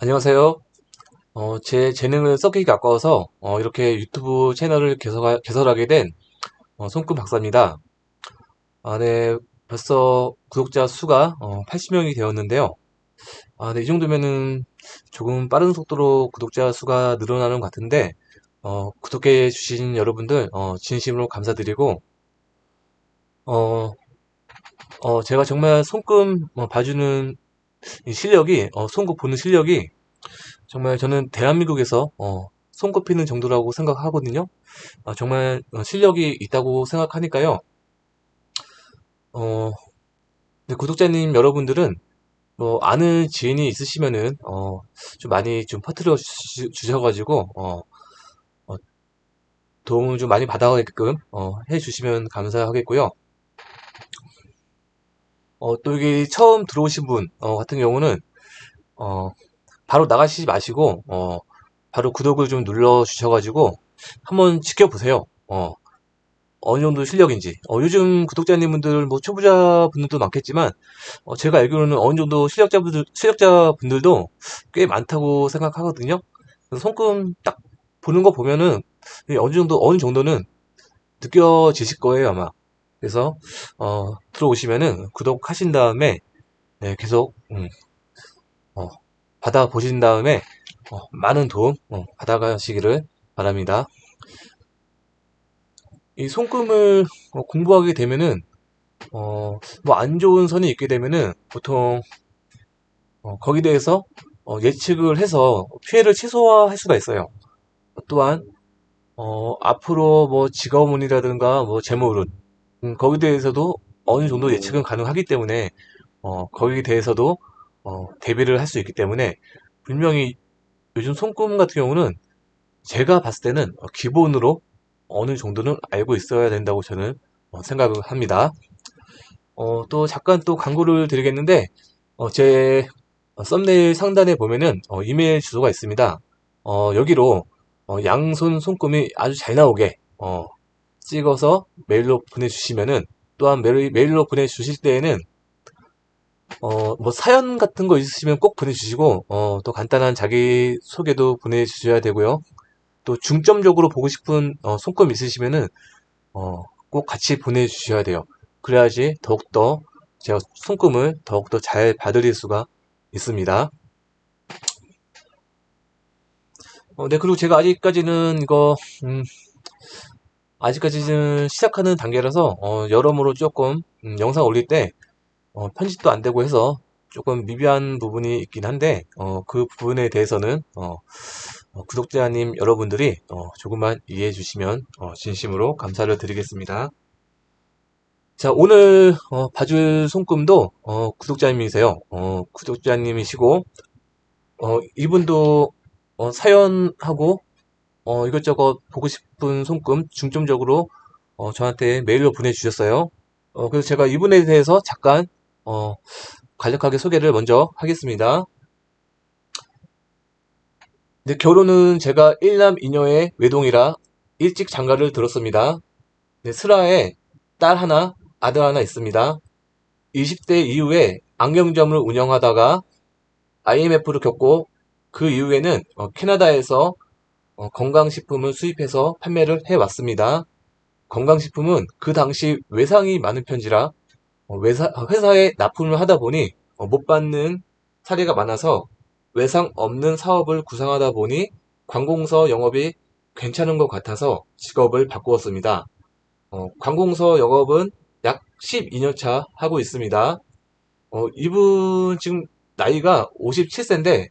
안녕하세요. 제 재능을 썩히기 아까워서 이렇게 유튜브 채널을 개설하게 된 손금 박사입니다. 네, 벌써 구독자 수가 80명이 되었는데요. 네, 이 정도면은 조금 빠른 속도로 구독자 수가 늘어나는 것 같은데 구독해 주신 여러분들 진심으로 감사드리고 어, 제가 정말 손금 봐주는 이 실력이 손금 보는 실력이 정말 저는 대한민국에서 손꼽히는 정도라고 생각하거든요. 정말 실력이 있다고 생각하니까요. 어, 근데 구독자님 여러분들은 뭐 아는 지인이 있으시면은 좀 많이 좀 퍼뜨려 주셔가지고 어, 도움을 좀 많이 받아가게끔 해주시면 감사하겠고요. 또 여기 처음 들어오신 분 같은 경우는 어, 바로 나가시지 마시고 바로 구독을 좀 눌러 주셔가지고 한번 지켜보세요. 어느 정도 실력인지. 요즘 구독자님분들, 뭐, 초보자분들도 많겠지만, 제가 알기로는 어느 정도 실력자분들도 꽤 많다고 생각하거든요. 그래서 손금 딱 보는 거 보면은, 어느 정도는 느껴지실 거예요, 아마. 그래서, 들어오시면은 구독하신 다음에, 네, 계속, 받아보신 다음에, 많은 도움, 받아가시기를 바랍니다. 이 손금을 공부하게 되면은, 뭐 안 좋은 선이 있게 되면은 보통 거기에 대해서 예측을 해서 피해를 최소화할 수가 있어요. 또한 앞으로 뭐 직업운이라든가 뭐 재물운 거기에 대해서도 어느 정도 예측은 가능하기 때문에 거기에 대해서도 대비를 할 수 있기 때문에 분명히 요즘 손금 같은 경우는 제가 봤을 때는 기본으로 어느 정도는 알고 있어야 된다고 저는 생각을 합니다. 또 잠깐 또 광고를 드리겠는데, 제 썸네일 상단에 보면은 이메일 주소가 있습니다. 여기로 양손 손금이 아주 잘 나오게 찍어서 메일로 보내주시면은 또한 메일로 보내주실 때에는 뭐 사연 같은 거 있으시면 꼭 보내주시고 또 간단한 자기 소개도 보내주셔야 되고요. 또 중점적으로 보고 싶은 손금 있으시면은 꼭 같이 보내주셔야 돼요. 그래야지 더욱더 제가 손금을 더욱더 잘 봐드릴 수가 있습니다. 네, 그리고 제가 아직까지는 아직까지는 시작하는 단계라서, 여러모로 조금, 영상 올릴 때, 편집도 안 되고 해서 조금 미비한 부분이 있긴 한데, 그 부분에 대해서는, 구독자님 여러분들이, 조금만 이해해 주시면, 진심으로 감사를 드리겠습니다. 자, 오늘 봐줄 손금도 구독자님이세요. 구독자님이시고 이분도 사연하고 이것저것 보고 싶은 손금 중점적으로 저한테 메일로 보내주셨어요. 그래서 제가 이분에 대해서 잠깐 어, 간략하게 소개를 먼저 하겠습니다. 근데 결혼은 제가 일남 이녀의 외동이라 일찍 장가를 들었습니다. 네, 슬하에 딸 하나, 아들 하나 있습니다. 20대 이후에 안경점을 운영하다가 IMF를 겪고 그 이후에는 캐나다에서 건강식품을 수입해서 판매를 해왔습니다. 건강식품은 그 당시 외상이 많은 편지라 회사에 납품을 하다 보니 못 받는 사례가 많아서 외상 없는 사업을 구상하다 보니 관공서 영업이 괜찮은 것 같아서 직업을 바꾸었습니다. 관공서 영업은 약 12년 차 하고 있습니다. 이분 지금 나이가 57세인데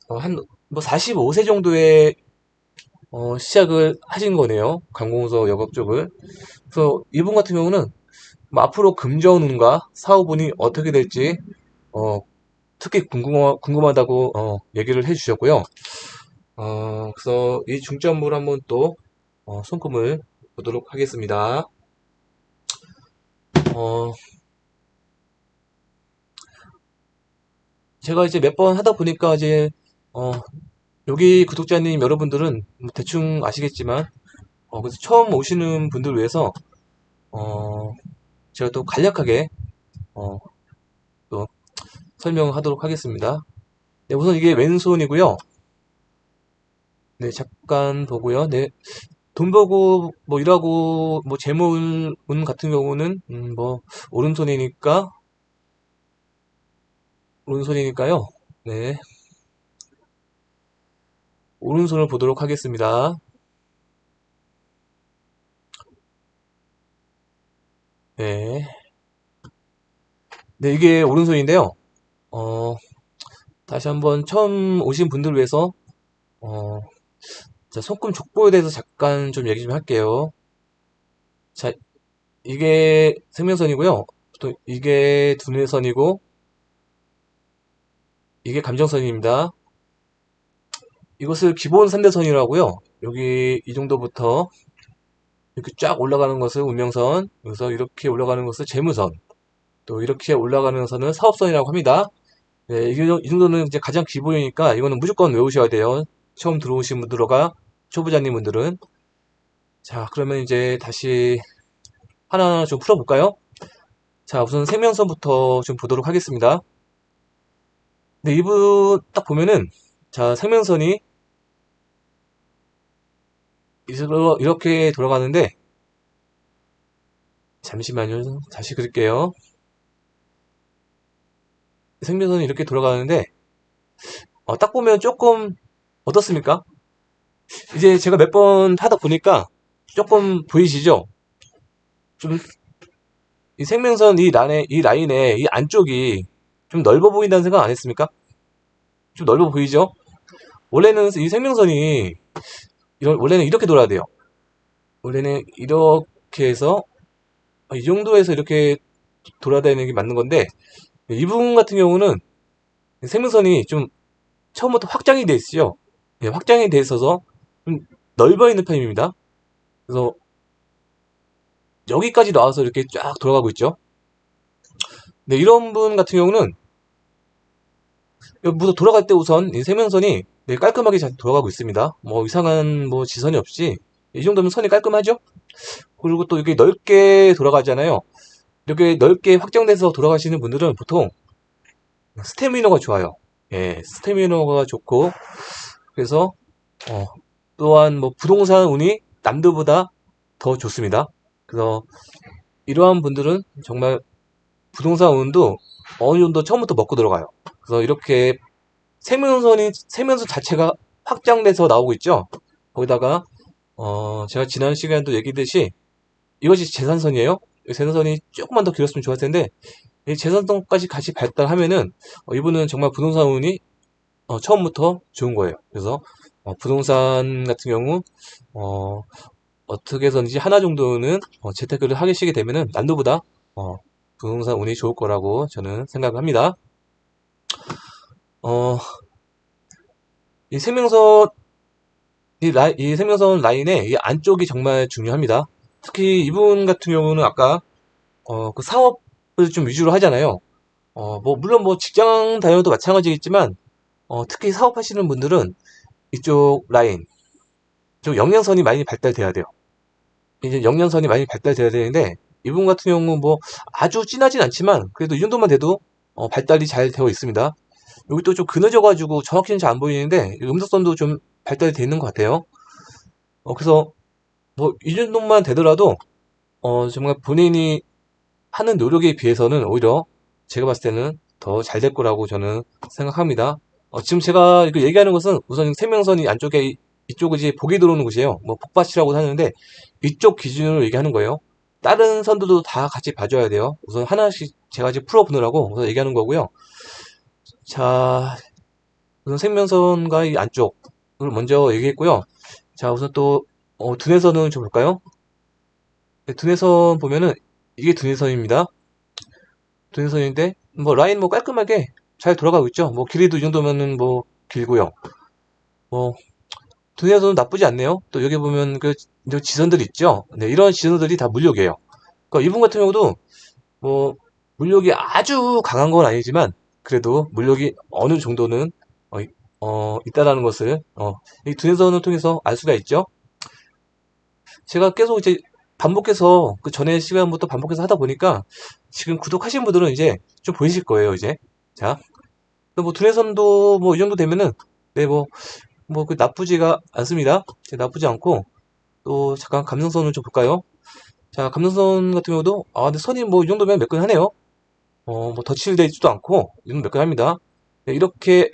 한 뭐 45세 정도에 시작을 하신 거네요. 관공서 영업 쪽을. 그래서 이분 같은 경우는 뭐 앞으로 금전운과 사업운이 어떻게 될지 특히 궁금하다고 얘기를 해주셨고요. 그래서 이 중점을 한번 또 손금을 보도록 하겠습니다. 어, 제가 이제 몇 번 하다 보니까 이제 어, 여기 구독자님 여러분들은 뭐 대충 아시겠지만 그래서 처음 오시는 분들 위해서 어, 제가 또 간략하게 또 설명하도록 하겠습니다. 네, 우선 이게 왼손이고요. 네, 잠깐 보고요. 네, 돈 벌고 뭐 일하고 뭐 재물 운 같은 경우는 뭐 오른손이니까 오른손이니까요. 네, 오른손을 보도록 하겠습니다. 네, 네 이게 오른손인데요. 어, 다시 한번 처음 오신 분들을 위해서 어, 자, 손금 족보에 대해서 잠깐 좀 얘기 좀 할게요. 자, 이게 생명선이고요. 또 이게 두뇌선이고 이게 감정선입니다. 이것을 기본 3대선이라고요. 여기 이 정도부터 이렇게 쫙 올라가는 것을 운명선, 그래서 이렇게 올라가는 것을 재무선, 또 이렇게 올라가는 선은 사업선이라고 합니다. 네, 이 정도는 이제 가장 기본이니까 이거는 무조건 외우셔야 돼요. 처음 들어오신 분들과 초보자님 분들은. 자, 그러면 이제 다시 하나하나 좀 풀어볼까요? 자, 우선 생명선부터 좀 보도록 하겠습니다. 네, 이분 딱 보면은, 자, 생명선이 이렇게 돌아가는데, 잠시만요. 다시 그릴게요. 생명선이 이렇게 돌아가는데, 딱 보면 조금 어떻습니까? 이제 제가 몇 번 하다 보니까 조금 보이시죠? 좀 이 생명선 이 라인에 이 안쪽이 좀 넓어 보인다는 생각 안 했습니까? 좀 넓어 보이죠? 원래는 이 생명선이 원래는 이렇게 돌아야 돼요. 원래는 이렇게 해서 이 정도에서 이렇게 돌아야 되는 게 맞는 건데 이 부분 같은 경우는 생명선이 좀 처음부터 확장이 돼 있어요. 예, 확장이 돼 있어서 좀 넓어 있는 편입니다. 그래서 여기까지 나와서 이렇게 쫙 돌아가고 있죠. 네, 이런 분 같은 경우는 무슨 돌아갈 때 우선 이 생명선이 네, 깔끔하게 잘 돌아가고 있습니다. 뭐 이상한 뭐 지선이 없이 이 정도면 선이 깔끔하죠. 그리고 또 이게 넓게 돌아가잖아요. 이렇게 넓게 확장돼서 돌아가시는 분들은 보통 스태미너가 좋아요. 예, 스태미너가 좋고 그래서 어, 또한 뭐 부동산 운이 남들보다 더 좋습니다. 그래서 이러한 분들은 정말 부동산 운도 어느 정도 처음부터 먹고 들어가요. 그래서 이렇게 생명선 자체가 확장돼서 나오고 있죠. 거기다가 제가 지난 시간에도 얘기했듯이 이것이 재산선이에요. 재산선이 조금만 더 길었으면 좋았을 텐데 이 재산선까지 같이 발달하면은 이분은 정말 부동산 운이 처음부터 좋은 거예요. 그래서 부동산 같은 경우 어, 어떻게 해서든지 하나 정도는 재테크를 하시게 되면은 남들보다 부동산 운이 좋을 거라고 저는 생각을 합니다. 어, 이 생명선 이 생명선 라인의 이 안쪽이 정말 중요합니다. 특히 이분 같은 경우는 아까 그 사업을 좀 위주로 하잖아요. 뭐 물론 뭐 직장 다녀도 마찬가지겠지만 특히 사업하시는 분들은 이쪽 라인, 좀 영양선이 많이 발달돼야 돼요. 이제 영양선이 많이 발달돼야 되는데 이분 같은 경우 뭐 아주 진하진 않지만 그래도 이 정도만 돼도 발달이 잘 되어 있습니다. 여기 또 좀 그늘져가지고 정확히는 잘 안 보이는데 음석선도 좀 발달이 되어 있는 것 같아요. 그래서 뭐 이 정도만 되더라도 정말 본인이 하는 노력에 비해서는 오히려 제가 봤을 때는 더 잘 될 거라고 저는 생각합니다. 지금 제가 이거 얘기하는 것은 우선 생명선이 안쪽에 이쪽은 이제 복이 들어오는 곳이에요. 뭐 복밭이라고 하는데 이쪽 기준으로 얘기하는 거예요. 다른 선들도 다 같이 봐줘야 돼요. 우선 하나씩 제가 이제 풀어보느라고 우선 얘기하는 거고요. 자, 우선 생명선과 이 안쪽을 먼저 얘기했고요. 자, 우선 또 두뇌선은 좀 볼까요? 네, 두뇌선 보면은 이게 두뇌선입니다. 두뇌선인데 뭐 라인 뭐 깔끔하게 잘 돌아가고 있죠. 뭐 길이도 이 정도면은 뭐 길고요. 뭐 두뇌선은 나쁘지 않네요. 또 여기 보면 그 지선들 있죠. 네, 이런 지선들이 다 물력이에요. 그러니까 이분 같은 경우도 뭐 물력이 아주 강한 건 아니지만 그래도 물력이 어느 정도는 있다라는 것을 이 두뇌선을 통해서 알 수가 있죠. 제가 계속 이제 반복해서 그 전에 시간부터 반복해서 하다 보니까 지금 구독하신 분들은 이제 좀 보이실 거예요, 이제. 자, 뭐 두뇌선도 뭐 이 정도 되면은 네 뭐 그 나쁘지가 않습니다. 나쁘지 않고 또 잠깐 감성선을 좀 볼까요? 자, 감성선 같은 경우도 근데 선이 뭐 이 정도면 매끈하네요. 뭐 덧칠되어 있지도 않고 이 정도 매끈합니다. 네, 이렇게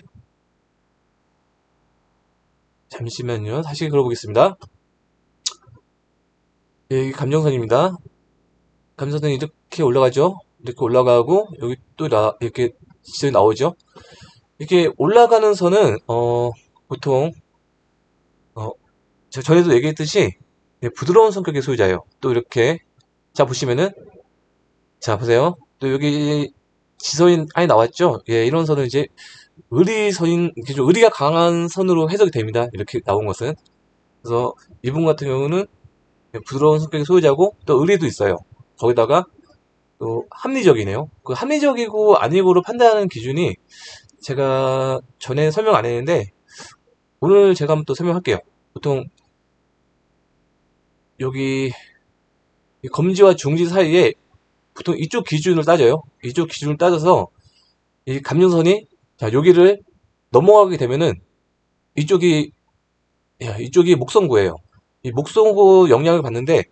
잠시만요. 다시 걸어보겠습니다. 예, 이게 감정선입니다. 감정선이 이렇게 올라가죠. 이렇게 올라가고 여기 또 이렇게 지점이 나오죠. 이렇게 올라가는 선은 보통 어, 제가 전에도 얘기했듯이 예, 부드러운 성격의 소유자예요. 또 이렇게 자 보시면은 자 보세요. 또 여기 지서인 안에 나왔죠. 예, 이런 선은 이제 의리선인 이렇게 좀 의리가 강한 선으로 해석이 됩니다. 이렇게 나온 것은. 그래서 이분 같은 경우는 부드러운 성격의 소유자고 또 의리도 있어요. 거기다가 또 합리적이네요. 그 합리적이고 아니고를 판단하는 기준이 제가 전에 설명 안 했는데 오늘 제가 한번 또 설명할게요. 보통 여기 검지와 중지 사이에 보통 이쪽 기준을 따져요. 이쪽 기준을 따져서 이 감정선이 자 여기를 넘어가게 되면은 이쪽이 이쪽이 목성구예요. 이 목성구 영향을 받는데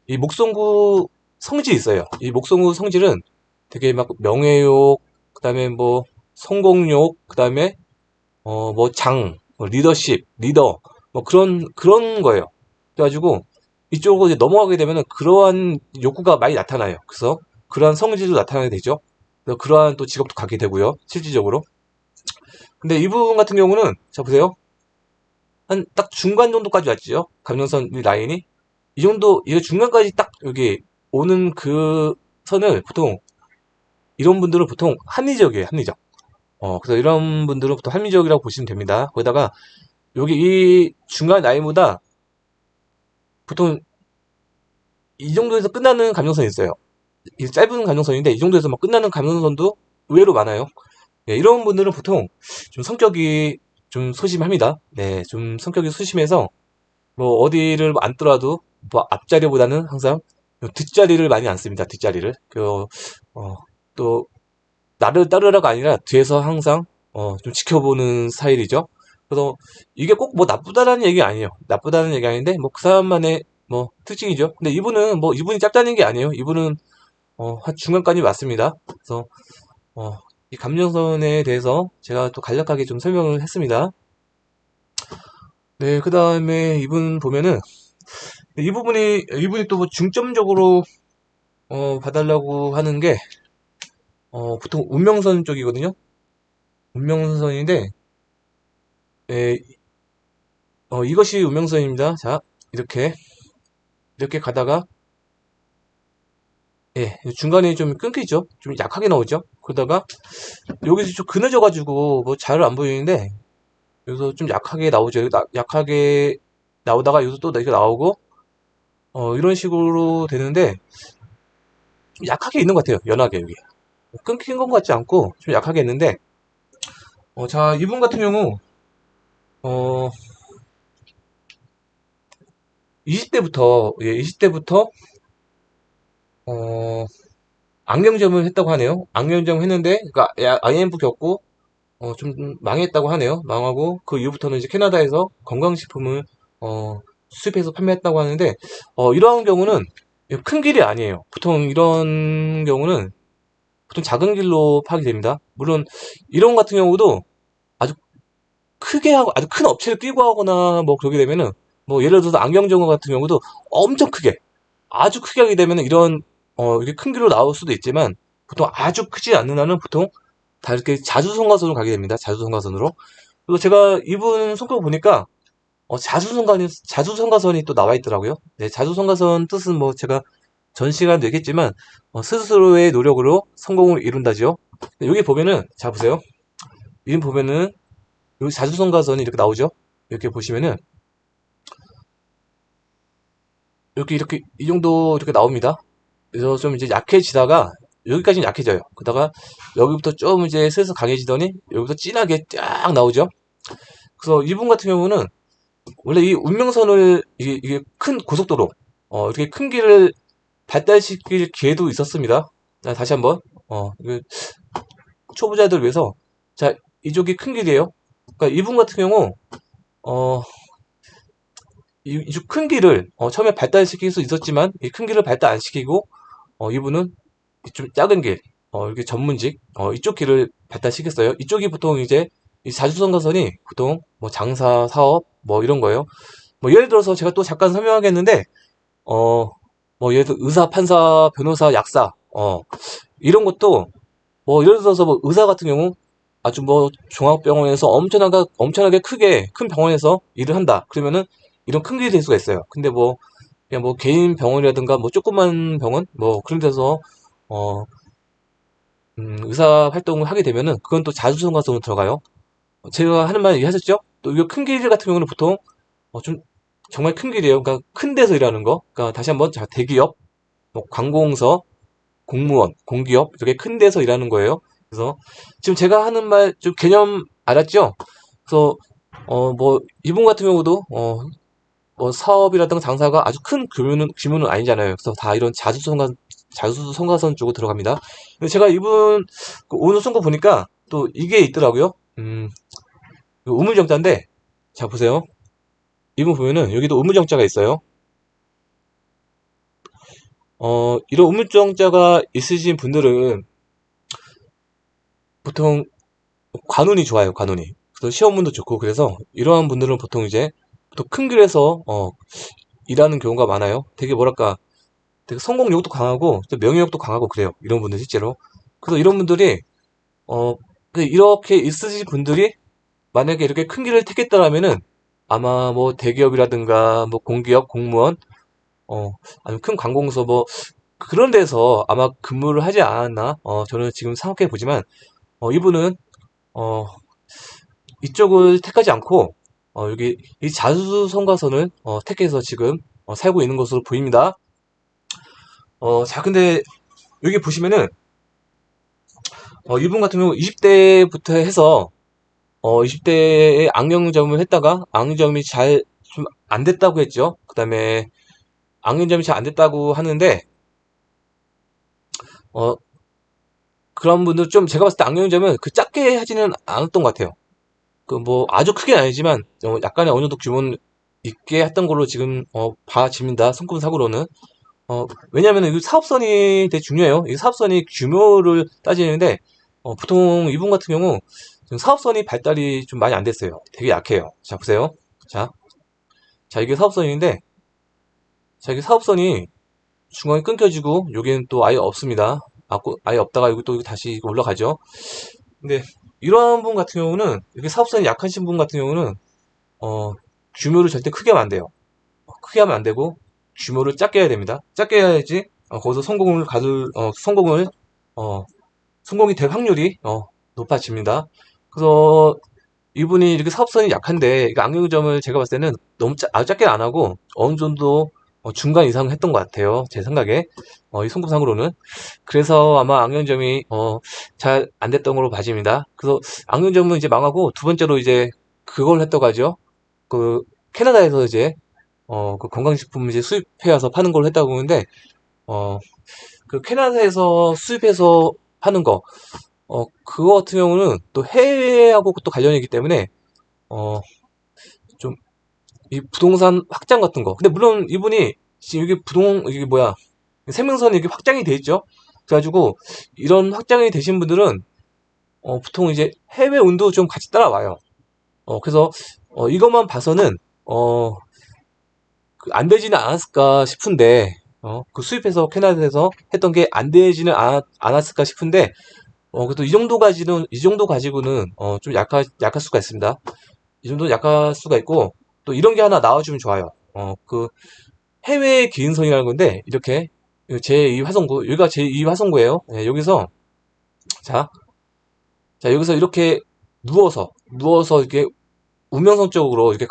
이 목성구 성질이 있어요. 이 목성구 성질은 되게 막 명예욕, 그다음에 뭐 성공욕, 그다음에 뭐 뭐 리더십, 리더 뭐 그런 거예요. 그래가지고 이쪽으로 이제 넘어가게 되면은 그러한 욕구가 많이 나타나요. 그래서 그러한 성질도 나타나게 되죠. 그래서 그러한 또 직업도 갖게 되고요. 실질적으로. 근데 이 부분 같은 경우는 자 보세요. 한 딱 중간 정도까지 왔죠. 감정선 이 라인이 이 정도 이게 중간까지 딱 여기 오는 그 선을 보통 이런 분들은 보통 합리적이에요. 합리적. 그래서 이런 분들은 보통 합리적이라고 보시면 됩니다. 거기다가 여기 이 중간 라인보다 보통 이 정도에서 끝나는 감정선이 있어요. 이 짧은 감정선인데 이 정도에서 막 끝나는 감정선도 의외로 많아요. 네, 이런 분들은 보통 좀 성격이 좀 소심합니다. 네, 좀 성격이 소심해서 뭐 어디를 앉더라도 뭐 앞자리보다는 항상 뒷자리를 많이 앉습니다. 뒷자리를. 또 나를 따르라가 아니라 뒤에서 항상 좀 지켜보는 스타일이죠. 그래서 이게 꼭 뭐 나쁘다는 얘기 아니에요. 나쁘다는 얘기 아닌데 뭐 그 사람만의 뭐 특징이죠. 근데 이분은 뭐 이분이 짭짜는 게 아니에요. 이분은 한 중간까지 왔습니다. 그래서 이 감정선에 대해서 제가 또 간략하게 좀 설명을 했습니다. 네, 그 다음에 이분 보면은 이분이 또 뭐 중점적으로 봐달라고 하는 게 보통 운명선 쪽이거든요. 운명선인데 예, 이것이 운명선입니다. 자, 이렇게 가다가 예, 중간에 좀 끊기죠. 좀 약하게 나오죠. 그러다가 여기서 좀 그늘져가지고 뭐 잘 안 보이는데 여기서 좀 약하게 나오죠. 약하게 나오다가 여기서 또 이렇게 나오고 이런 식으로 되는데 좀 약하게 있는 것 같아요. 연하게 여기 끊긴 것 같지 않고 좀 약하게 있는데 자 이분 같은 경우 어 20대부터 예, 20대부터 어 안경점을 했다고 하네요. 안경점 했는데 그러니까 IMF 겪고 좀 망했다고 하네요. 망하고 그 이후부터는 이제 캐나다에서 건강식품을 수입해서 판매했다고 하는데 이러한 경우는 큰 길이 아니에요. 보통 이런 경우는 보통 작은 길로 파악이 됩니다. 물론 이런 같은 경우도 아주 크게 하고 아주 큰 업체를 끼고 하거나 뭐 그러게 되면은 뭐 예를 들어서 안경점과 같은 경우도 엄청 크게 아주 크게 하게 되면은 이런 이게 큰 길로 나올 수도 있지만 보통 아주 크지 않는 한은 보통 다 이렇게 자주성가선으로 가게 됩니다. 자주성가선으로. 그리고 제가 이분 성격을 보니까 자주성가선이 또 나와 있더라고요. 네, 자주성가선 뜻은 뭐 제가 전 시간도 얘기했지만 스스로의 노력으로 성공을 이룬다죠. 여기 보면은 자 보세요. 여기 보면은 여기 자주성가선이 이렇게 나오죠. 이렇게 보시면은 이렇게 이 정도 이렇게 나옵니다. 그래서 좀 이제 약해지다가 여기까지는 약해져요. 그러다가 여기부터 좀 이제 슬슬 강해지더니 여기부터 진하게 쫙 나오죠. 그래서 이분 같은 경우는 원래 이 운명선을 이게 큰 고속도로 이렇게 큰 길을 발달시킬 기회도 있었습니다. 자, 다시 한번 초보자들 위해서 자 이쪽이 큰 길이에요. 그러니까 이분 같은 경우, 어, 이쪽 큰 길을, 처음에 발달시킬 수 있었지만, 이 큰 길을 발달 안 시키고, 이분은 좀 작은 길, 이렇게 전문직, 이쪽 길을 발달시켰어요. 이쪽이 보통 이제, 이 자주성가선이 보통, 뭐, 장사, 사업, 뭐, 이런 거예요. 뭐, 예를 들어서 제가 또 잠깐 설명하겠는데, 어, 뭐, 예를 들어 의사, 판사, 변호사, 약사, 이런 것도, 뭐, 예를 들어서 뭐, 의사 같은 경우, 아주 뭐, 종합병원에서 엄청나게 크게, 큰 병원에서 일을 한다. 그러면은, 이런 큰 길이 될 수가 있어요. 근데 뭐, 그냥 뭐, 개인 병원이라든가, 뭐, 조그만 병원, 뭐, 그런 데서, 어, 의사 활동을 하게 되면은, 그건 또 자주성가성으로 들어가요. 제가 하는 말 이해하셨죠? 또, 이거 큰 길 같은 경우는 보통, 좀, 정말 큰 길이에요. 그러니까, 큰 데서 일하는 거. 그러니까, 다시 한번, 자, 대기업, 뭐, 관공서, 공무원, 공기업 이렇게 큰 데서 일하는 거예요. 그래서 지금 제가 하는 말 좀 개념 알았죠? 그래서 뭐 이분 같은 경우도 뭐 사업이라든가 장사가 아주 큰 규모는 아니잖아요. 그래서 다 이런 자수성가선 쪽으로 들어갑니다. 근데 제가 이분 그 오늘 쓴 거 보니까 또 이게 있더라고요. 우물정자인데 자 보세요. 이분 보면은 여기도 우물정자가 있어요. 이런 우물정자가 있으신 분들은 보통 관운이 좋아요, 관운이. 그래서 시험운도 좋고, 그래서 이러한 분들은 보통 이제 또 큰 길에서 일하는 경우가 많아요. 되게 뭐랄까, 되게 성공욕도 강하고, 또 명예욕도 강하고 그래요. 이런 분들 실제로. 그래서 이런 분들이 어, 이렇게 있으신 분들이 만약에 이렇게 큰 길을 택했다라면은 아마 뭐 대기업이라든가 뭐 공기업, 공무원, 아니면 큰 관공서 뭐 그런 데서 아마 근무를 하지 않았나? 저는 지금 생각해 보지만 이분은 어, 이쪽을 택하지 않고 여기 이 자수성가선을 택해서 지금 살고 있는 것으로 보입니다. 자 근데 여기 보시면은 이분 같은 경우 20대부터 해서 20대에 악령점을 했다가 악령점이 잘 좀 안 됐다고 했죠. 그 다음에 악령점이 잘 안 됐다고 하는데 어, 그런 분들 좀 제가 봤을 때 악령점은 그 작게 하지는 않았던 것 같아요. 그 뭐 아주 크게는 아니지만 약간의 어느 정도 규모는 있게 했던 걸로 지금 봐집니다. 손금사고로는. 왜냐면 이 사업선이 되게 중요해요. 이 사업선이 규모를 따지는데 보통 이분 같은 경우 지금 사업선이 발달이 좀 많이 안 됐어요. 되게 약해요. 자 보세요. 자, 자 이게 사업선인데 자 이게 사업선이 중간에 끊겨지고 여기는 또 아예 없습니다. 아예 없다가 여기 또 다시 올라가죠. 근데 이러한 분 같은 경우는 이렇게 사업선이 약하신 분 같은 경우는 어, 규모를 절대 크게 하면 안 돼요. 크게 하면 안 되고 규모를 작게 해야 됩니다. 작게 해야지 거기서 어, 성공이 될 확률이 높아집니다. 그래서 이분이 이렇게 사업성이 약한데 악영점을 제가 봤을 때는 너무 아주 작게 안 하고 어느 정도 중간 이상 했던 것 같아요. 제 생각에 이 송금상으로는 그래서 아마 악영점이 잘 안 됐던 걸로 봐집니다. 그래서 악영점은 이제 망하고 두 번째로 이제 그걸 했다고 하죠. 그 캐나다에서 이제 그 건강식품 이제 수입해와서 파는 걸로 했다고 하는데, 그 캐나다에서 수입해서 파는 거, 그거 같은 경우는 또 해외하고 또 관련이 있기 때문에, 좀, 이 부동산 확장 같은 거. 근데 물론 이분이 지금 이게 뭐야, 생명선이 이게 확장이 돼 있죠? 그래가지고, 이런 확장이 되신 분들은, 보통 이제 해외 운도 좀 같이 따라와요. 그래서, 이것만 봐서는, 안 되지는 않았을까 싶은데, 그 수입해서 캐나다에서 했던 게 안 되지는 않았을까 싶은데, 그래도 이 정도 가지고는, 좀 약할 수가 있습니다. 이 정도 약할 수가 있고, 또 이런 게 하나 나와주면 좋아요. 그 해외 기인선이라는 건데, 이렇게, 제2 화성구, 여기가 제2 화성구예요. 예, 여기서, 자, 여기서 이렇게 누워서 이렇게 운명성 쪽으로, 이렇게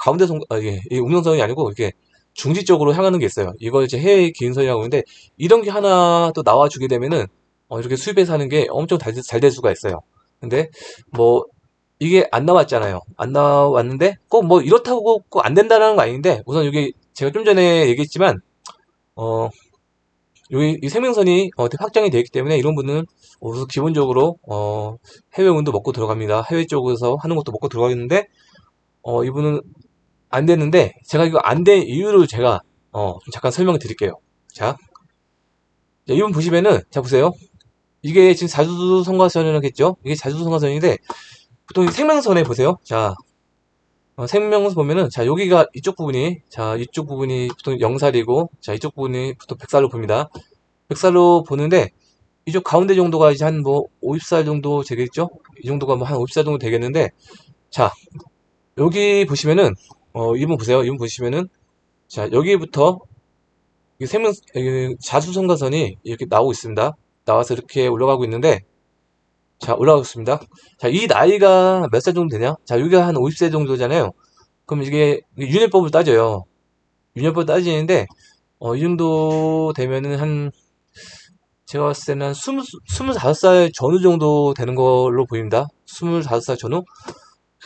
이게 운명성이 아니고, 이렇게 중지 쪽으로 향하는 게 있어요. 이걸 이제 해외 기인선이라고 하는데, 이런 게 하나 또 나와주게 되면은, 이렇게 수입해서 하는 게 엄청 잘 될 수가 있어요. 근데, 뭐, 이게 안 나왔잖아요. 안 나왔는데, 꼭 뭐 이렇다고 꼭 안 된다는 거 아닌데, 우선 여기 제가 좀 전에 얘기했지만, 어, 여기 이 생명선이 확장이 되어 있기 때문에 이런 분은 우선 기본적으로 해외운도 먹고 들어갑니다. 해외 쪽에서 하는 것도 먹고 들어가겠는데 이분은 안 되는데 제가 이거 안 된 이유를 제가 좀 잠깐 설명을 드릴게요. 자, 이분 보시면은 자 보세요. 이게 지금 자주성가선이라겠죠? 이게 자주성가선인데 보통 생명선에 보세요. 자, 생명선 보면은 자 여기가 이쪽 부분이 자 이쪽 부분이 보통 0살이고 자 이쪽 부분이 보통 100살로 봅니다. 100살로 보는데 이쪽 가운데 정도가 이제 한 뭐 50살 정도 되겠죠? 이 정도가 뭐 한 50살 정도 되겠는데 자 여기 보시면은 이분 보세요. 이분 보시면은 자 여기부터 이 생명 자수성가선이 이렇게 나오고 있습니다. 나와서 이렇게 올라가고 있는데 자 올라가고 있습니다. 자 이 나이가 몇 살 정도 되냐? 자 여기가 한 50세 정도잖아요. 그럼 이게 윤회법을 따져요. 윤회법을 따지는데 이 정도 되면은 한 제가 봤을 때는 한 25살 전후 정도 되는 걸로 보입니다. 25살 전후.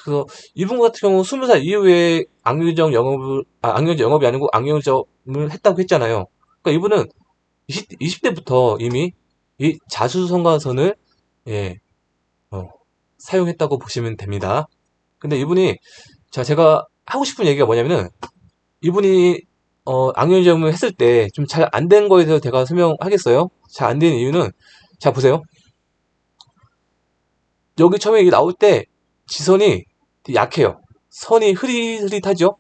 그래서 이분 같은 경우 20살 이후에 악령적 영업을, 악령적 영업이 아니고 악령점을 했다고 했잖아요. 그러니까 이분은 20대부터 이미 이 자수성가선을, 예, 사용했다고 보시면 됩니다. 근데 이분이, 자, 제가 하고 싶은 얘기가 뭐냐면은, 이분이, 악령점을 했을 때 좀 잘 안 된 거에 대해서 제가 설명하겠어요. 잘 안 된 이유는, 자, 보세요. 여기 처음에 이게 나올 때 지선이 되게 약해요. 선이 흐릿흐릿하죠?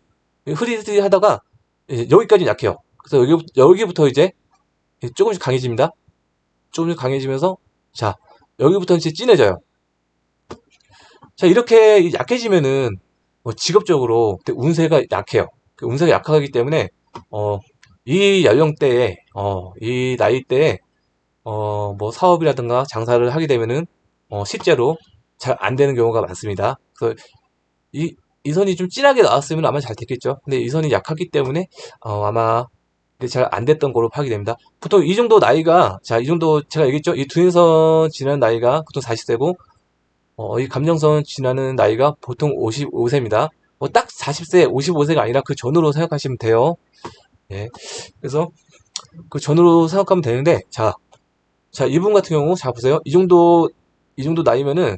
흐릿흐릿하다가 여기까지 약해요. 그래서 여기부터 이제 조금씩 강해집니다. 조금씩 강해지면서 자 여기부터 이제 진해져요. 자 이렇게 약해지면은 직업적으로 운세가 약해요. 그 운세가 약하기 때문에 이 연령대에 이 나이대에 뭐 사업이라든가 장사를 하게 되면은 실제로 잘 안 되는 경우가 많습니다. 그래서 이 선이 좀 진하게 나왔으면 아마 잘 됐겠죠. 근데 이 선이 약하기 때문에 아마 잘 안 됐던 걸로 파악이 됩니다. 보통 이 정도 나이가 이 정도 제가 얘기했죠. 이 두인선 지나는 나이가 보통 40세고 이 감정선 지나는 나이가 보통 55세입니다. 딱 40세, 55세가 아니라 그 전후로 생각하시면 돼요. 예. 그래서 그 전후로 생각하면 되는데 자 이분 같은 경우 자 보세요. 이 정도 나이면은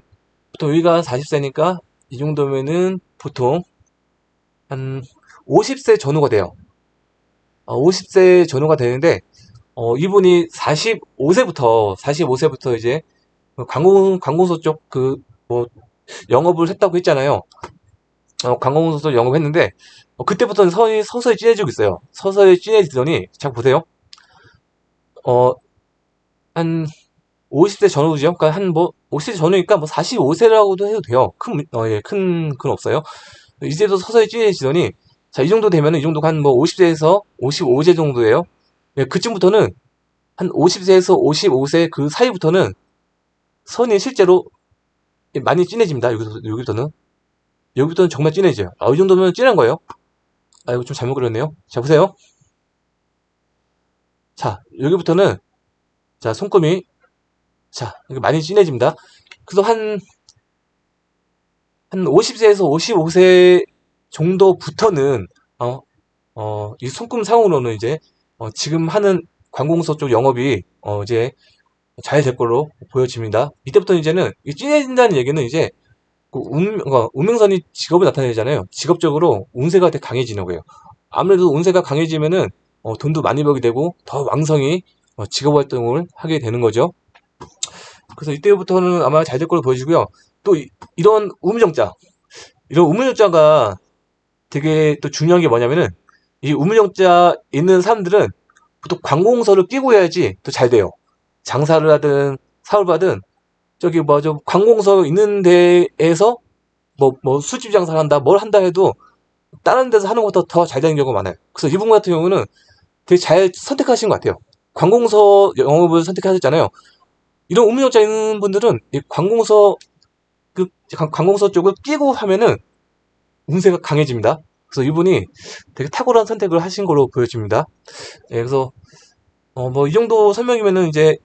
보통 여기가 40세니까 이 정도면은 보통 한 50세 전후가 돼요. 50세 전후가 되는데 이분이 45세부터 이제 관공서 쪽 뭐 영업을 했다고 했잖아요. 관공서 쪽 영업했는데 그때부터는 선이 서서히 진해지고 있어요. 서서히 진해지더니 자 보세요. 한 50세 전후죠. 그러니까 한 뭐 50세 전후니까 뭐 45세라고도 해도 돼요. 큰 없어요. 이제부터 서서히 진해지더니 자, 이 정도 되면은 이 정도가 한 뭐 50세에서 55세 정도예요. 예, 그쯤부터는 한 50세에서 55세 그 사이부터는 선이 실제로 많이 진해집니다. 여기부터는 정말 진해져요. 이 정도면 진한 거예요. 이거 좀 잘못 그렸네요. 자, 보세요. 자, 여기부터는 자, 손금이 자, 이렇게 많이 진해집니다. 그래서 한 50세에서 55세 정도부터는 이 손금 상으로는 이제 지금 하는 관공서 쪽 영업이 이제 잘 될 걸로 보여집니다. 이때부터 이제는 진해진다는 얘기는 이제 그러니까 운명선이 직업을 나타내잖아요. 직업적으로 운세가 되게 강해지는 거예요. 아무래도 운세가 강해지면은 돈도 많이 벌게 되고 더 왕성히 직업 활동을 하게 되는 거죠. 그래서 이때부터는 아마 잘 될 걸로 보여지고요. 또 이런 우문정자가 되게 또 중요한 게 뭐냐면은 이 우문정자 있는 사람들은 보통 관공서를 끼고 해야지 또 잘 돼요. 장사를 하든 사업을 하든 저기 좀 관공서 있는 데에서 뭐 수집 장사를 한다 뭘 한다 해도 다른 데서 하는 것보다 더 잘 되는 경우가 많아요. 그래서 이분 같은 경우는 되게 잘 선택하신 것 같아요. 관공서 영업을 선택하셨잖아요. 이런 우문정자 있는 분들은 이 관공서 쪽을 끼고 하면은 운세가 강해집니다. 그래서 이분이 되게 탁월한 선택을 하신 걸로 보여집니다. 예, 그래서 뭐 이 정도 설명이면은 이제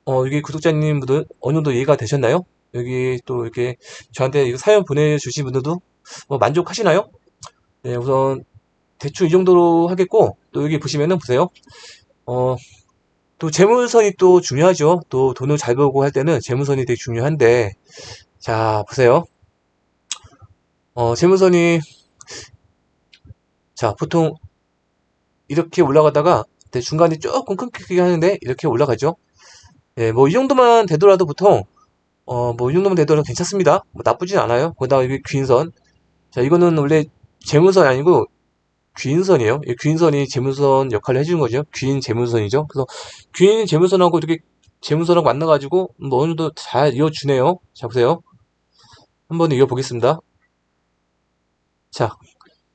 여기 구독자님분들 어느 정도 이해가 되셨나요? 여기 또 이렇게 저한테 이거 사연 보내주신 분들도 뭐 만족하시나요? 네, 우선 대충 이 정도로 하겠고 또 여기 보시면은 보세요. 또 재무선이 또 중요하죠. 또 돈을 잘 벌고 할 때는 재무선이 되게 중요한데, 자, 보세요. 재무선이, 자, 보통 이렇게 올라가다가 중간에 조금 끊기게 하는데, 이렇게 올라가죠. 예, 뭐, 이 정도만 되더라도 보통, 뭐, 이 정도만 되더라도 괜찮습니다. 뭐, 나쁘진 않아요. 거기다가 이게 귀인선. 자, 이거는 원래 재무선이 아니고, 귀인선이에요. 이 귀인선이 재무선 역할을 해주는 거죠. 귀인 재무선이죠. 그래서 귀인 재무선하고 이렇게 재무선하고 만나가지고 뭐 어느 정도 잘 이어주네요. 자, 보세요. 한번 이어보겠습니다. 자,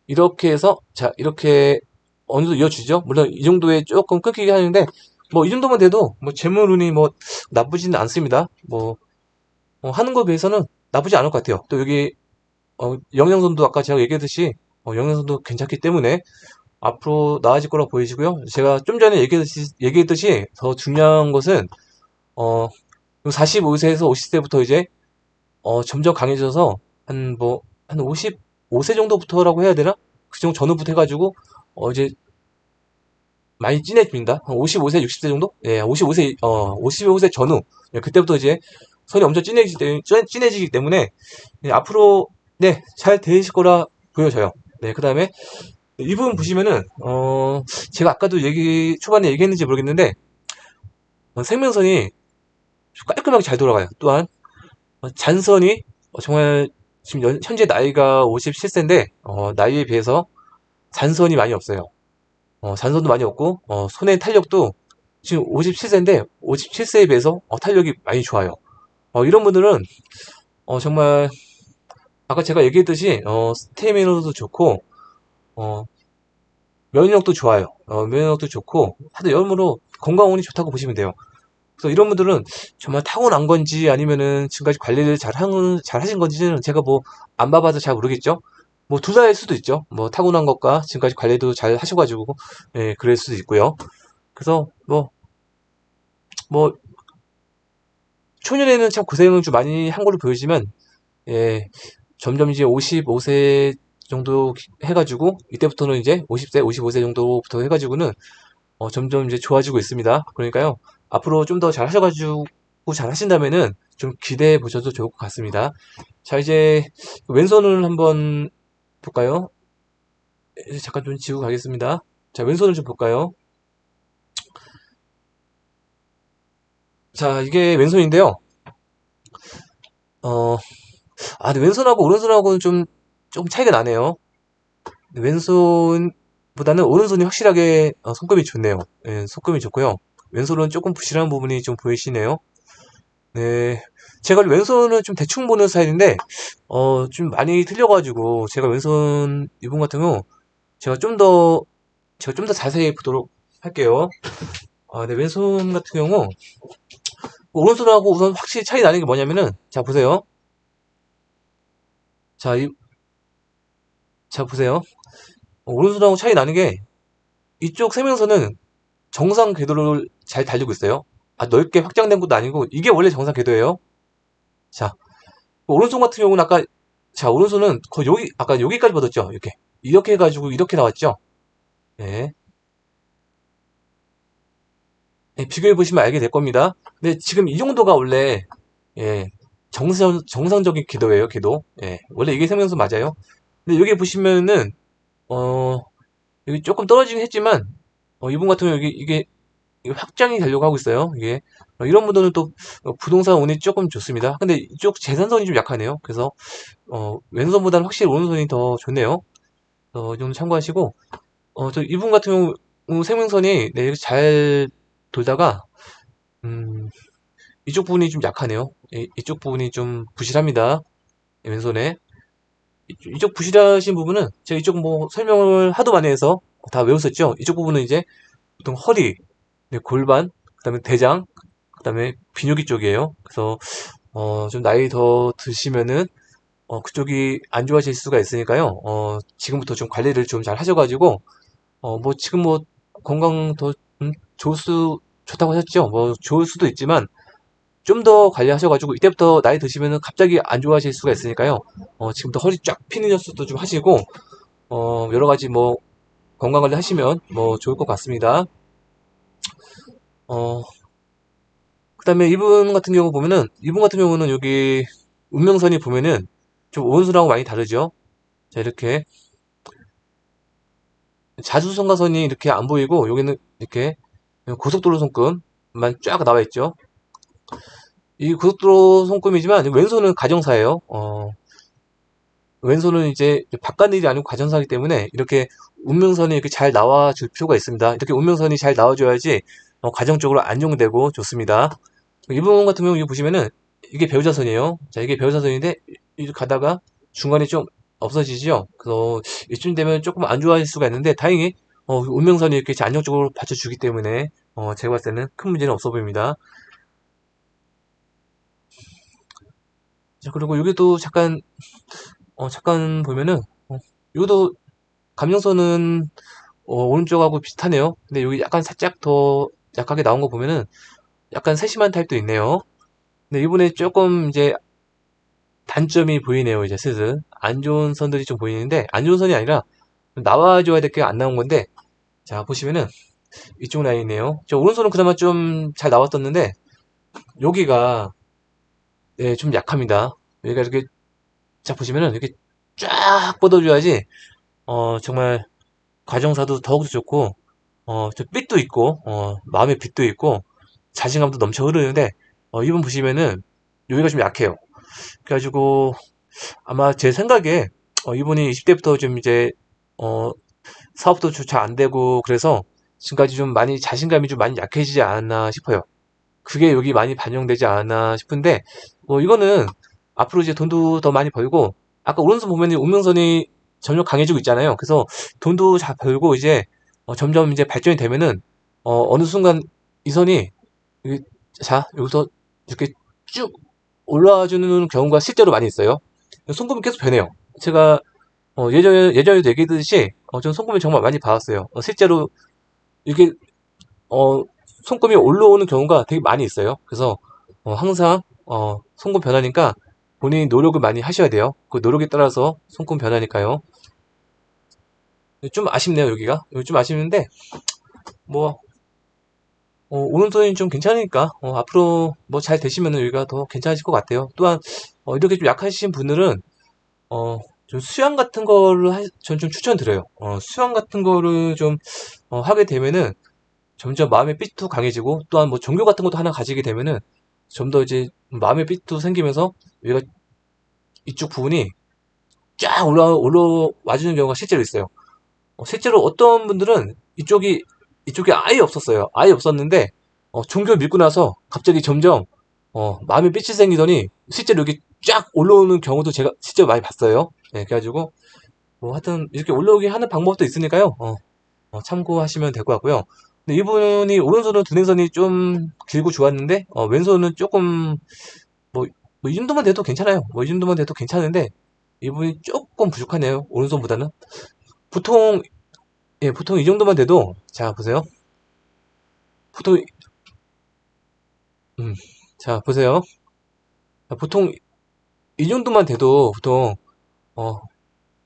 이렇게 해서, 자, 이렇게 어느 정도 이어주죠. 물론 이 정도에 조금 끊기게 하는데, 뭐 이 정도만 돼도 뭐 재물운이 뭐 나쁘지는 않습니다. 뭐 하는 거에 비해서는 나쁘지 않을 것 같아요. 또 여기 영양선도 아까 제가 얘기했듯이 영양선도 괜찮기 때문에 앞으로 나아질 거라고 보여지고요. 제가 좀 전에 얘기했듯이 더 중요한 것은, 45세에서 50세부터 이제, 점점 강해져서, 한 55세 정도부터라고 해야 되나? 그 정도 전후부터 해가지고, 이제 많이 진해집니다. 한 55세, 60세 정도? 예, 55세, 55세 전후. 예, 그때부터 이제 선이 엄청 진해지기 때문에, 예, 앞으로, 네, 잘 되실 거라 보여져요. 네, 그 다음에, 이 부분 보시면은 제가 아까도 초반에 얘기했는지 모르겠는데 생명선이 깔끔하게 잘 돌아가요. 또한 잔선이 정말 지금 현재 나이가 57세인데 나이에 비해서 잔선이 많이 없어요. 잔선도 많이 없고 손의 탄력도 지금 57세인데 57세에 비해서 탄력이 많이 좋아요. 이런 분들은 정말 아까 제가 얘기했듯이 스태미너도 좋고 어, 면역력도 좋아요. 면역력도 좋고 하여튼 여러모로 건강운이 좋다고 보시면 돼요. 그래서 이런 분들은 정말 타고난 건지 아니면은 지금까지 관리를 잘 하신 건지는 제가 뭐 안 봐봐서 잘 모르겠죠. 뭐 둘 다일 수도 있죠. 뭐 타고난 것과 지금까지 관리도 잘 하셔가지고 예, 그럴 수도 있고요. 그래서 뭐 초년에는 참 고생을 좀 많이 한 걸로 보여지면 예, 점점 이제 55세 정도 해가지고 이때부터는 이제 50세, 55세 정도부터 해가지고는 점점 이제 좋아지고 있습니다. 그러니까요, 앞으로 좀 더 잘 하셔가지고 잘 하신다면은 좀 기대해 보셔도 좋을 것 같습니다. 자, 이제 왼손을 한번 볼까요? 이제 잠깐 좀 지우고 가겠습니다. 자, 왼손을 좀 볼까요? 자, 이게 왼손인데요. 어, 근데 왼손하고 오른손하고는 조금 차이가 나네요. 왼손보다는 오른손이 확실하게 손금이 좋네요. 예, 손금이 좋고요. 왼손은 조금 부실한 부분이 좀 보이시네요. 네. 제가 왼손은 좀 대충 보는 스타일인데, 좀 많이 틀려가지고, 제가 왼손 이분 같은 경우, 제가 좀 더 자세히 보도록 할게요. 네, 왼손 같은 경우, 오른손하고 우선 확실히 차이 나는 게 뭐냐면은, 자, 보세요. 자, 자, 보세요. 오른손하고 차이 나는 게, 이쪽 세면선은 정상 궤도를 잘 달리고 있어요. 넓게 확장된 것도 아니고, 이게 원래 정상 궤도예요. 자, 오른손 같은 경우는 자, 오른손은 거의 아까 여기까지 받았죠? 이렇게 해가지고 이렇게 나왔죠? 네. 네, 비교해보시면 알게 될 겁니다. 근데 지금 이 정도가 원래, 예, 정상적인 궤도예요, 궤도. 예, 원래 이게 생명선 맞아요. 근데 여기 보시면은, 어, 여기 조금 떨어지긴 했지만, 이분 같은 경우 이게 확장이 되려고 하고 있어요. 이게. 이런 분들은 또 부동산 운이 조금 좋습니다. 근데 이쪽 재산선이 좀 약하네요. 그래서, 왼손보다는 확실히 오른손이 더 좋네요. 이 정도 참고하시고, 이분 같은 경우 생명선이 네, 이렇게 잘 돌다가 이쪽 부분이 좀 약하네요. 이쪽 부분이 좀 부실합니다. 왼손에 이쪽 부실하신 부분은 제가 이쪽 뭐 설명을 하도 많이 해서 다 외웠었죠. 이쪽 부분은 이제 보통 허리, 네, 골반, 그다음에 대장, 그다음에 비뇨기 쪽이에요. 그래서 좀 나이 더 드시면은 그쪽이 안 좋아질 수가 있으니까요. 지금부터 좀 관리를 좀 잘 하셔가지고 뭐 지금 뭐 건강 더 좋다고 하셨죠. 뭐 좋을 수도 있지만 좀 더 관리하셔가지고 이때부터 나이 드시면은 갑자기 안 좋아질 수가 있으니까요. 지금부터 허리 쫙 피는 연습도 좀 하시고 여러 가지 뭐 건강 관리 하시면 뭐 좋을 것 같습니다. 그 다음에 이분 같은 경우 보면은, 이분 같은 경우는 여기 운명선이 보면은 좀 오른손하고 많이 다르죠? 자, 이렇게 자주성가선이 이렇게 안 보이고, 여기는 이렇게 고속도로 손금만 쫙 나와 있죠? 이 고속도로 손금이지만, 왼손은 가정사예요. 왼손은 이제 바깥 일이 아니고 가정사이기 때문에 이렇게 운명선이 이렇게 잘 나와줄 필요가 있습니다. 이렇게 운명선이 잘 나와줘야지 가정적으로 안정되고 좋습니다. 이분 같은 경우 이거 보시면은 이게 배우자선이에요. 자, 이게 배우자선인데 이렇게 가다가 중간에 좀 없어지죠. 그래서 이쯤 되면 조금 안 좋아질 수가 있는데 다행히 운명선이 이렇게 안정적으로 받쳐주기 때문에 제가 봤을 때는 큰 문제는 없어 보입니다. 자, 그리고 여기도 잠깐 보면은 이것도 감정선은 오른쪽하고 비슷하네요. 근데 여기 약간 살짝 더 약하게 나온 거 보면은 약간 세심한 타입도 있네요. 근데 이번에 조금 이제 단점이 보이네요. 이제 슬슬 안 좋은 선들이 좀 보이는데 안 좋은 선이 아니라 나와줘야 될 게 안 나온 건데, 자 보시면은 이쪽 라인이네요. 저 오른손은 그나마 좀 잘 나왔었는데 여기가 좀 약합니다. 여기가 이렇게 자 보시면은 이렇게 쫙 뻗어줘야지 정말 과정사도 더욱더 좋고 저 빛도 있고 마음의 빛도 있고 자신감도 넘쳐 흐르는데 이분 보시면은 여기가 좀 약해요. 그래가지고 아마 제 생각에 이분이 20대부터 좀 이제 어, 사업도 잘 안 되고 그래서 지금까지 좀 많이 자신감이 좀 많이 약해지지 않았나 싶어요. 그게 여기 많이 반영되지 않았나 싶은데 이거는 앞으로 이제 돈도 더 많이 벌고 아까 오른손 보면 운명선이 점점 강해지고 있잖아요. 그래서 돈도 잘 벌고 이제 점점 이제 발전이 되면은 어느 순간 이 선이 여기, 자 여기서 이렇게 쭉 올라와주는 경우가 실제로 많이 있어요. 송금이 계속 변해요. 제가 예전에도 얘기했듯이 저는 송금을 정말 많이 받았어요. 실제로 이게 어, 손금이 올라오는 경우가 되게 많이 있어요. 그래서 항상 손금 변하니까 본인이 노력을 많이 하셔야 돼요. 그 노력에 따라서 손금 변하니까요. 좀 아쉽네요, 여기가. 여기 좀 아쉽는데 뭐 오른손이 좀 괜찮으니까 앞으로 뭐 잘 되시면 여기가 더 괜찮으실 것 같아요. 또한 이렇게 좀 약하신 분들은 좀 수영 같은 거를 전 좀 추천드려요. 수영 같은 거를 좀 하게 되면은 점점 마음의 빛도 강해지고 또한 뭐 종교 같은 것도 하나 가지게 되면은 좀 더 이제 마음의 빛도 생기면서 얘가 이쪽 부분이 쫙 올라와주는 경우가 실제로 있어요. 실제로 어떤 분들은 이쪽이 아예 없었어요. 아예 없었는데 종교를 믿고 나서 갑자기 점점 마음의 빛이 생기더니 실제로 여기 쫙 올라오는 경우도 제가 실제로 많이 봤어요. 네, 그래가지고 뭐 하여튼 이렇게 올라오게 하는 방법도 있으니까요. 참고하시면 될 것 같고요. 근데 이분이 오른손은 두뇌선이 좀 길고 좋았는데 왼손은 조금 뭐, 이 정도만 돼도 괜찮아요. 뭐 이 정도만 돼도 괜찮은데 이분이 조금 부족하네요. 오른손보다는 보통 보통 이 정도만 돼도 자 보세요. 보통 음, 자 보세요. 보통 이 정도만 돼도 보통 어,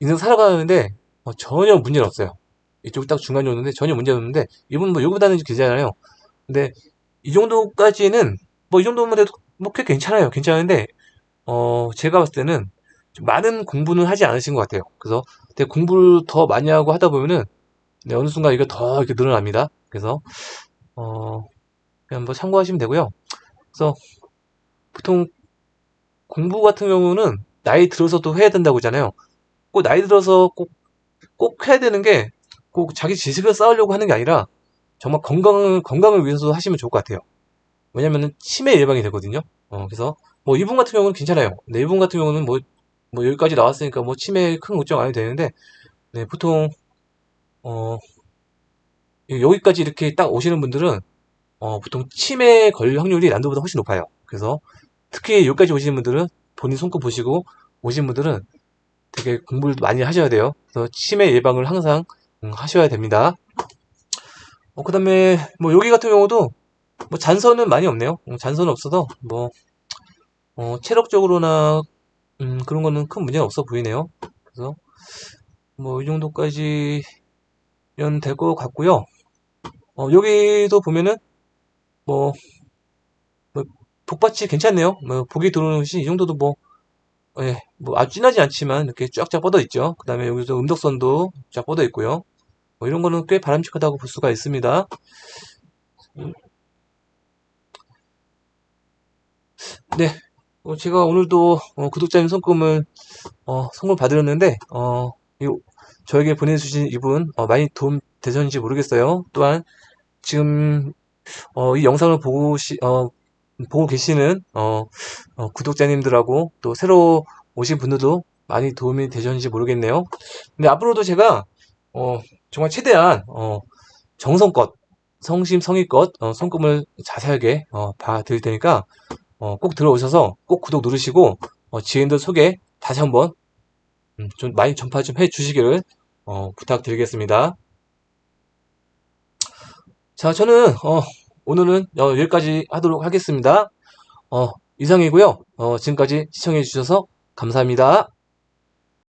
인생 살아가는데 전혀 문제는 없어요. 이쪽 딱 중간 정도인데 전혀 문제 없는데 이분 뭐 여기보다는 괜찮아요. 근데 이 정도까지는 뭐 이 정도면 해도 뭐 꽤 괜찮아요. 괜찮은데 제가 봤을 때는 좀 많은 공부는 하지 않으신 것 같아요. 그래서 되게 공부를 더 많이 하고 하다 보면은 어느 순간 이게 더 이렇게 늘어납니다. 그래서 어, 그냥 뭐 참고하시면 되고요. 그래서 보통 공부 같은 경우는 나이 들어서도 해야 된다고 하잖아요. 꼭 나이 들어서 꼭 해야 되는 게 꼭 자기 지식을 쌓으려고 하는 게 아니라 정말 건강을 위해서 하시면 좋을 것 같아요. 왜냐면은 치매 예방이 되거든요. 그래서 뭐 이분 같은 경우는 괜찮아요. 네, 이분 같은 경우는 뭐 여기까지 나왔으니까 뭐 치매에 큰 걱정 안 해도 되는데 네, 보통 어, 여기까지 이렇게 딱 오시는 분들은 보통 치매에 걸릴 확률이 남들보다 훨씬 높아요. 그래서 특히 여기까지 오시는 분들은 본인 손금 보시고 오신 분들은 되게 공부를 많이 하셔야 돼요. 그래서 치매 예방을 항상 하셔야 됩니다. 그 다음에 뭐 여기 같은 경우도 뭐 잔선은 많이 없네요. 잔선은 없어도 뭐 체력적으로나 그런 거는 큰 문제는 없어 보이네요. 그래서 뭐 이 정도까지면 될 것 같고요. 여기도 보면은 뭐, 뭐 복받이 괜찮네요. 뭐 보기 들어오는 것이 이 정도도 뭐, 예, 뭐 아주 진하지 않지만 이렇게 쫙쫙 뻗어 있죠. 그 다음에 여기서 음덕선도 쫙 뻗어 있고요. 뭐 이런 거는 꽤 바람직하다고 볼 수가 있습니다. 네, 제가 오늘도 구독자님 손금을 선물 받으셨는데 저에게 보내주신 이분 많이 도움 되셨는지 모르겠어요. 또한 지금 이 영상을 보고 계시는 구독자님들하고 또 새로 오신 분들도 많이 도움이 되셨는지 모르겠네요. 근데 앞으로도 제가 어, 정말 최대한 정성껏 성심성의껏 손금을 자세하게 봐드릴 테니까 꼭 들어오셔서 꼭 구독 누르시고 지인들 소개 다시 한번 좀 많이 전파 좀 해주시기를 부탁드리겠습니다. 자, 저는 오늘은 여기까지 하도록 하겠습니다. 이상이고요. 지금까지 시청해 주셔서 감사합니다.